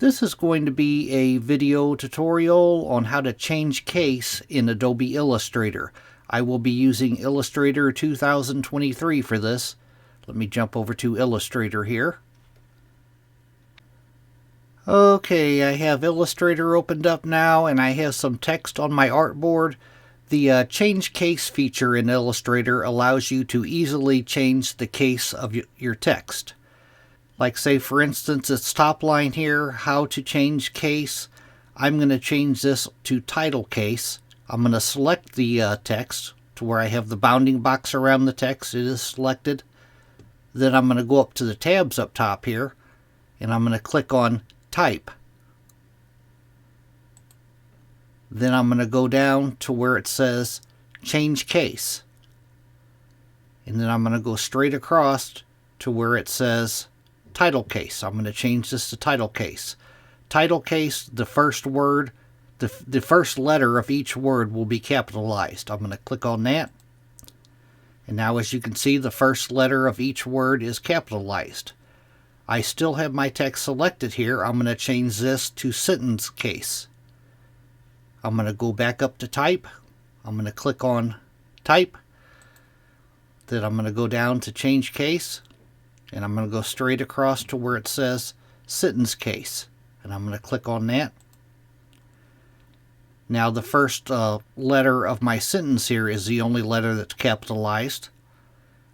This is going to be a video tutorial on how to change case in Adobe Illustrator. I will be using Illustrator 2023 for this. Let me jump over to Illustrator here. Okay, I have Illustrator opened up now and I have some text on my artboard. The change case feature in Illustrator allows you to easily change the case of your text. Like say for instance it's top line here, how to change case. I'm going to change this to title case. I'm going to select the text to where I have the bounding box around the text. It is selected. Then I'm going to go up to the tabs up top here and I'm going to click on type. Then I'm going to go down to where it says change case. And then I'm going to go straight across to where it says title case. I'm going to change this to title case. Title case, the first word, the first letter of each word will be capitalized. I'm going to click on that. And now as you can see, the first letter of each word is capitalized. I still have my text selected here. I'm going to change this to sentence case. I'm going to go back up to type. I'm going to click on type. Then I'm going to go down to change case. And I'm going to go straight across to where it says sentence case. And I'm going to click on that. Now the first letter of my sentence here is the only letter that's capitalized.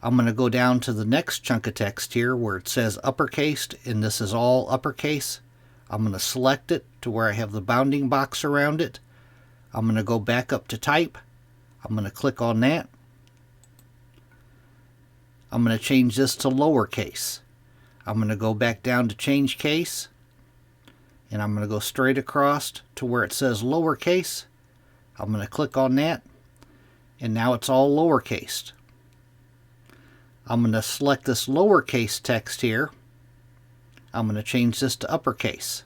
I'm going to go down to the next chunk of text here where it says uppercase, and this is all uppercase. I'm going to select it to where I have the bounding box around it. I'm going to go back up to type. I'm going to click on that. I'm going to change this to lowercase. I'm going to go back down to change case. And I'm going to go straight across to where it says lowercase. I'm going to click on that. And now it's all lowercase. I'm going to select this lowercase text here. I'm going to change this to uppercase.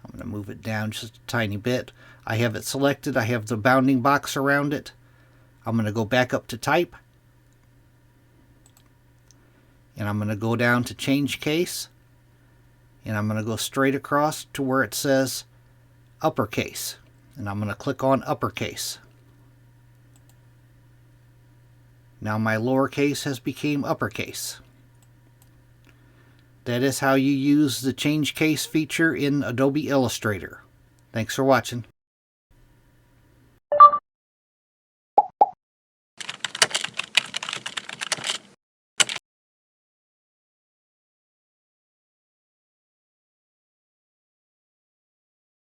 I'm going to move it down just a tiny bit. I have it selected. I have the bounding box around it. I'm going to go back up to type. And I'm going to go down to change case. And I'm going to go straight across to where it says uppercase. And I'm going to click on uppercase. Now my lowercase has become uppercase. That is how you use the change case feature in Adobe Illustrator. Thanks for watching.